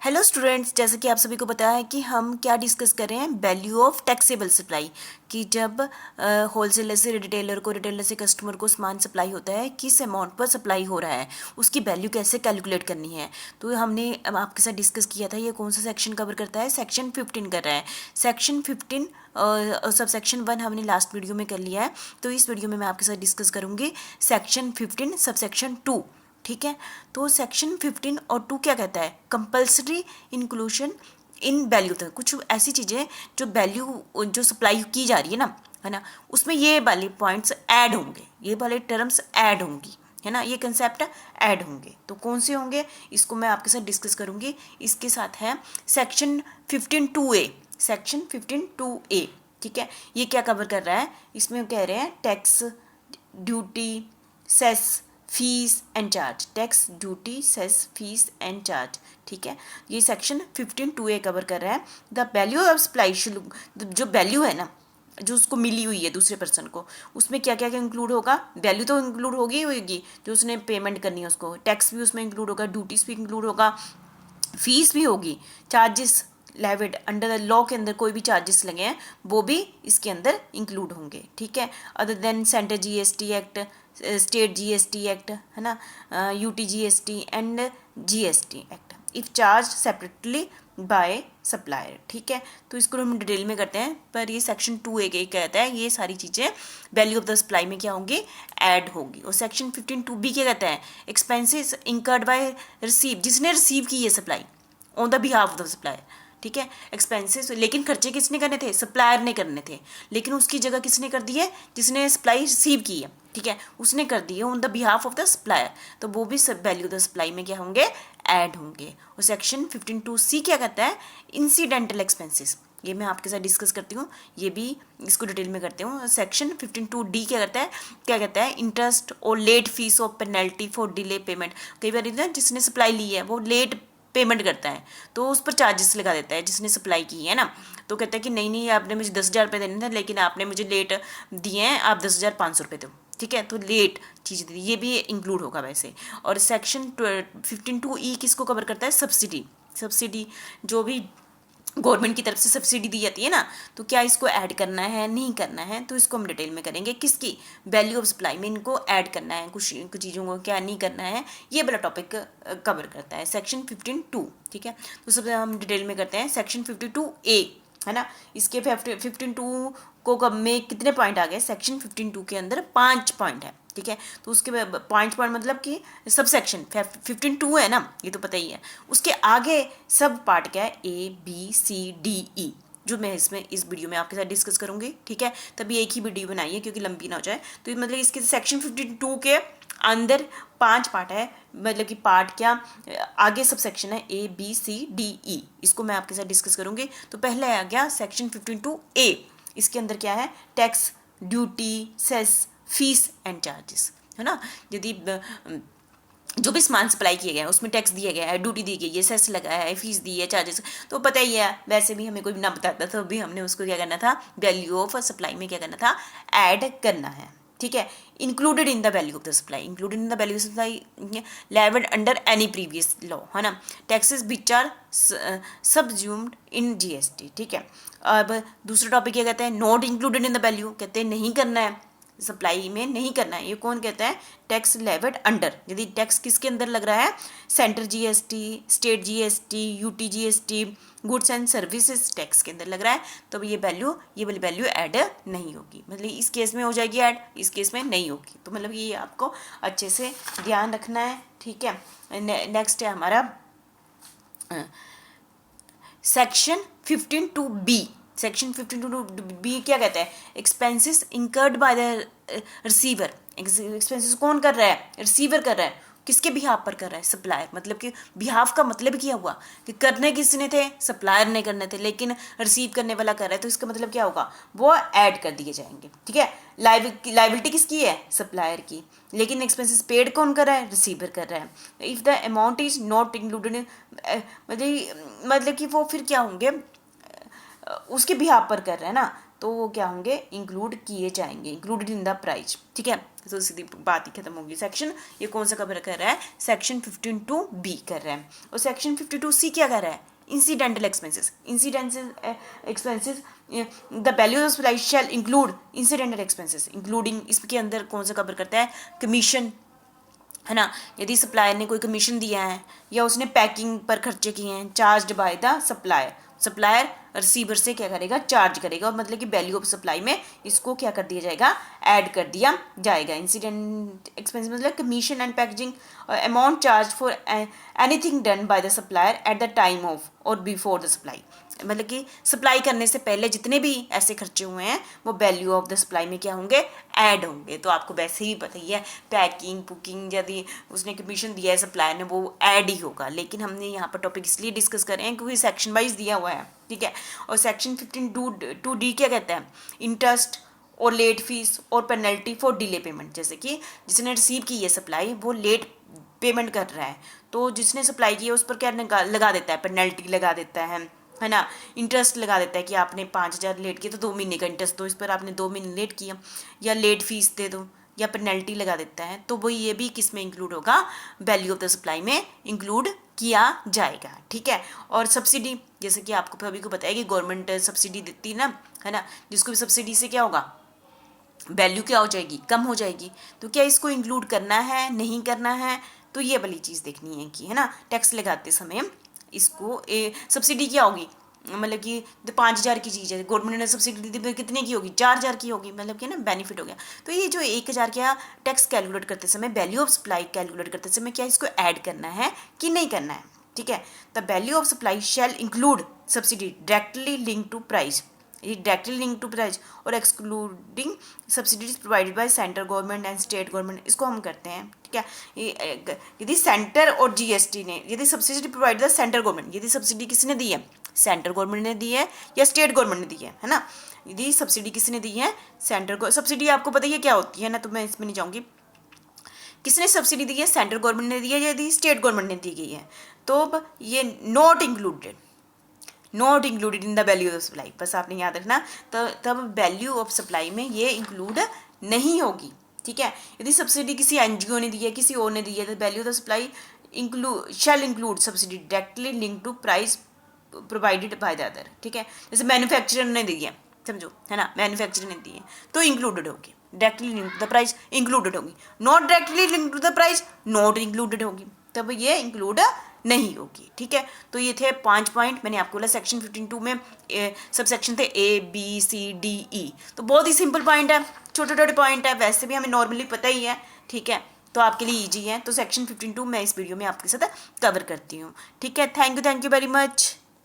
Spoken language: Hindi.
हेलो स्टूडेंट्स, जैसे कि आप सभी को पता है कि हम क्या डिस्कस कर रहे हैं, वैल्यू ऑफ टैक्सेबल सप्लाई। कि जब होलसेलर से रिटेलर को, रिटेलर से कस्टमर को सामान सप्लाई होता है, किस अमाउंट पर सप्लाई हो रहा है, उसकी वैल्यू कैसे कैलकुलेट करनी है। तो हमने आपके साथ डिस्कस किया था। ये कौन सा सेक्शन कवर करता है? सेक्शन 15 कर रहा है। सेक्शन 15 सब सेक्शन 1 हमने लास्ट वीडियो में कर लिया है। तो इस वीडियो में मैं आपके साथ डिस्कस करूँगी सेक्शन 15 सब सेक्शन 2। ठीक है, तो सेक्शन 15 और 2 क्या कहता है? कंपल्सरी इंक्लूशन इन वैल्यू तक, कुछ ऐसी चीज़ें जो वैल्यू जो सप्लाई की जा रही है ना, उसमें ये वाले पॉइंट्स ऐड होंगे, ये वाले टर्म्स ऐड होंगी, है ना, ये कंसेप्ट ऐड होंगे। तो कौन से होंगे, इसको मैं आपके साथ डिस्कस करूँगी। इसके साथ है सेक्शन 15(2)(a), सेक्शन 15(2)(a। ठीक है, ये क्या कवर कर रहा है? इसमें कह रहे हैं tax, duty, cess, fees and charge. Tax, duty, cess, fees and charge. ठीक है, ये सेक्शन 15(2)(a कवर कर रहा है। द वैल्यू ऑफ सप्लाई, जो वैल्यू है ना, जो उसको मिली हुई है दूसरे पर्सन को, उसमें क्या क्या क्या इंक्लूड होगा? वैल्यू तो इंक्लूड होगी जो उसने पेमेंट करनी है उसको, टैक्स भी उसमें इंक्लूड होगा, ड्यूटीज भी इंक्लूड होगा, फीस भी होगी, charges levied under the law के अंदर कोई भी चार्जेस लगे हैं वो भी इसके अंदर इंक्लूड होंगे। ठीक है, other than central GST act, state GST act, है ना, UT GST and GST act if charge separately by supplier. ठीक है, तो इसको हम डिटेल में करते हैं, पर ये सेक्शन 2(a) कहता है ये सारी चीज़ें वैल्यू ऑफ द सप्लाई में क्या होंगी? ऐड होगी। और सेक्शन 15(2)(b) क्या कहता है? एक्सपेंसेस इंकर्ड बाय रिसीव, जिसने रिसीव की है supply on the behalf of the supplier. ठीक है, एक्सपेंसेस, लेकिन खर्चे किसने करने थे? सप्लायर ने करने थे, लेकिन उसकी जगह किसने कर दी है? जिसने सप्लाई रिसीव की है, ठीक है, उसने कर दी है on the behalf of the supplier. तो वो भी सब वैल्यू द सप्लाई में क्या होंगे? ऐड होंगे। और सेक्शन 15(2)(c) क्या कहता है? Incidental expenses. ये मैं आपके साथ डिस्कस करती हूँ, ये भी इसको डिटेल में करती हूँ। सेक्शन 15(2)(d) क्या करता है? क्या कहता है? इंटरेस्ट और लेट फीस और पेनल्टी फॉर डिले पेमेंट। कई बार जिसने सप्लाई ली है वो लेट पेमेंट करता है तो उस पर चार्जेस लगा देता है जिसने सप्लाई की है ना। तो कहता है कि नहीं नहीं, आपने मुझे 10,000 रुपये देने थे, लेकिन आपने मुझे लेट दिए हैं, आप 10,500 रुपये दो। ठीक है, तो लेट चीज़ दी, ये भी इंक्लूड होगा वैसे। और सेक्शन 15(2)(e) किसको कवर करता है? सब्सिडी। सब्सिडी जो भी गवर्नमेंट की तरफ से सब्सिडी दी जाती है ना, तो क्या इसको ऐड करना है, नहीं करना है, तो इसको हम डिटेल में करेंगे। किसकी? वैल्यू ऑफ सप्लाई में इनको ऐड करना है, कुछ चीज़ों को क्या नहीं करना है, ये वाला टॉपिक कवर करता है सेक्शन 15(2). ठीक है, तो सबसे हम डिटेल में करते हैं सेक्शन 52(a), है ना। इसके 15(2) को कब में कितने पॉइंट आ गए? सेक्शन 15(2) के अंदर 5 पॉइंट है। ठीक है, तो उसके 5 पॉइंट मतलब कि सब सेक्शन 15(2) है ना, ये तो पता ही है। उसके आगे सब पार्ट क्या है? ABCDE, जो मैं इसमें इस वीडियो में आपके साथ डिस्कस करूंगी। ठीक है, तभी एक ही वीडियो बनाई है क्योंकि लंबी ना हो जाए। तो मतलब इसके सेक्शन 52 के अंदर 5 पार्ट है, मतलब कि पार्ट क्या, आगे सब सेक्शन है ABCDE, इसको मैं आपके साथ डिस्कस करूंगी। तो पहले आ गया सेक्शन 52(a), इसके अंदर क्या है? Tax, duty, cess, fees and charges, है ना। यदि जो भी सामान सप्लाई किए गए हैं उसमें टैक्स दिया गया है, ड्यूटी दी गई है, सेस लगाया है, फीस दी है, चार्जेस, तो पता ही है। वैसे भी हमें कोई ना बताता तो भी हमने उसको क्या करना था? वैल्यू ऑफ सप्लाई में क्या करना था? ऐड करना है। ठीक है, included in the value of the supply, included in the value of supply levied under any previous law, है ना। Taxes which are subsumed in GST. ठीक है, अब दूसरा टॉपिक क्या कहते हैं? Not included in the value, कहते हैं नहीं करना है, सप्लाई में नहीं करना है। ये कौन कहता है? Tax levied under. यदि टैक्स किसके अंदर लग रहा है? Central GST, state GST, UT GST, goods and services tax के अंदर लग रहा है, तो ये वाली वैल्यू ऐड नहीं होगी। मतलब इस केस में हो जाएगी ऐड, इस केस में नहीं होगी। तो मतलब ये आपको अच्छे से ध्यान रखना है। ठीक है, नेक्स्ट है हमारा सेक्शन 15(2)(b). सेक्शन 15(2)(b) क्या कहता है? Expenses incurred by the receiver. Expenses कौन कर रहा है? रिसीवर कर रहा है। किसके बिहाफ पर कर रहा है? सप्लायर। मतलब कि बिहाफ का मतलब क्या हुआ कि करने किसने थे? सप्लायर ने करने थे, लेकिन रिसीव करने वाला कर रहा है, तो इसका मतलब क्या होगा? वो ऐड कर दिए जाएंगे। ठीक है, लाइबिलिटी किसकी है? सप्लायर की, लेकिन एक्सपेंसेस पेड कौन कर रहा है? रिसीवर कर रहा है। If the amount is not included, मतलब कि वो फिर क्या होंगे? उसके बिहाफ पर कर रहे हैं ना, तो वो क्या होंगे? इंक्लूड किए जाएंगे, इंक्लूडेड इन द प्राइस। ठीक है, तो सीधी बात ही खत्म होगी। सेक्शन ये कौन सा कवर कर रहा है, सेक्शन 52B कर रहा है। और सेक्शन 52C क्या कर रहा है, incidental expenses. Incidental expenses the value of supply shall include incidental expenses, including इसके अंदर कौन सा कवर करता है, कमीशन, है ना। यदि सप्लायर ने कोई कमीशन दिया है या उसने पैकिंग पर खर्चे किए हैं, charge by the supplier, supplier receiver से क्या करेगा, चार्ज करेगा, और मतलब कि वैल्यू ऑफ सप्लाई में इसको क्या कर दिया जाएगा, ऐड कर दिया जाएगा। इंसिडेंट एक्सपेंस मतलब commission and packaging, amount charge for anything done by the supplier at the time of और बिफोर द सप्लाई, मतलब कि सप्लाई करने से पहले जितने भी ऐसे खर्चे हुए हैं वो वैल्यू ऑफ द सप्लाई में क्या होंगे, ऐड होंगे। तो आपको वैसे ही पता ही है, पैकिंग बुकिंग यदि उसने कमीशन दिया है सप्लायर ने, वो ऐड ही होगा। लेकिन हमने यहाँ पर टॉपिक इसलिए डिस्कस कर रहे हैं क्योंकि सेक्शन वाइज दिया हुआ है, ठीक है। और सेक्शन 15(2)(d) क्या कहता है, इंटरेस्ट और लेट फीस और पेनल्टी फॉर डिले पेमेंट। जैसे कि जिसने रिसीव की है सप्लाई वो लेट पेमेंट कर रहा है, तो जिसने सप्लाई की है उस पर क्या लगा देता है, पेनल्टी लगा देता है ना। इंटरेस्ट लगा देता है कि आपने 5,000 लेट किया तो 2 महीने का इंटरेस्ट दो, इस पर आपने 2 महीने लेट किया, या लेट फीस दे दो, या पेनल्टी लगा देता है। तो वो ये भी किस में इंक्लूड होगा, वैल्यू ऑफ द सप्लाई में इंक्लूड किया जाएगा, ठीक है। और सब्सिडी, जैसे कि आपको सभी को पता है कि गवर्नमेंट सब्सिडी देती है ना, है ना, जिसको भी सब्सिडी से क्या होगा, वैल्यू क्या हो जाएगी, कम हो जाएगी। तो क्या इसको इंक्लूड करना है, नहीं करना है, तो ये वाली चीज़ देखनी है कि, है ना, टैक्स लगाते समय इसको सब्सिडी क्या होगी, मतलब कि 5,000 की चीज़ है, गवर्नमेंट ने सब्सिडी दी कितने की होगी, 4,000 की होगी, मतलब कि ना बेनिफिट हो गया। तो ये जो 1,000 का टैक्स कैलकुलेट करते समय, वैल्यू ऑफ सप्लाई कैलकुलेट करते समय क्या इसको ऐड करना है कि नहीं करना है, ठीक है। The value of supply shall include subsidy directly link to price, ये डायरेक्टली लिंक टू प्राइस, और excluding subsidies provided by central government and state government, इसको हम करते हैं, ठीक है। यदि सेंटर और जीएसटी ने यदि subsidy provide the central government, यदि सब्सिडी किसने दी है, सेंट्रल गवर्नमेंट ने दी है या स्टेट गवर्नमेंट ने दी है ना। यदि सब्सिडी किसने दी है, सेंट्रल, सब्सिडी आपको पता ही है क्या होती है ना, तो मैं इसमें नहीं जाऊँगी। किसने सब्सिडी दी है, सेंट्रल गवर्नमेंट ने दी है, यदि स्टेट गवर्नमेंट ने दी गई है, तो ये not included in the value of supply, बस आपने याद रखना। तो तब वैल्यू ऑफ सप्लाई में ये इंक्लूड नहीं होगी, ठीक है। यदि सब्सिडी किसी एनजीओ ने दी है, किसी और ने दी है, तो value of supply shall include subsidy directly link to price provided by the other, ठीक है। जैसे मैन्युफैक्चरर ने दी है, समझो, है ना, मैन्युफैक्चरर ने दी है तो इंक्लूडेड होगी, directly link to the price included होगी, not directly link to the price not included होगी, तब ये इंक्लूड नहीं होगी, ठीक है। तो ये थे 5 पॉइंट, मैंने आपको बोला सेक्शन 52 में सब सेक्शन थे ABCDE, तो बहुत ही सिंपल पॉइंट है, छोटे छोटे पॉइंट है, वैसे भी हमें नॉर्मली पता ही है, ठीक है, तो आपके लिए ईजी है। तो सेक्शन 52 मैं इस वीडियो में आपके साथ कवर करती हूँ, ठीक है। Thank you very much.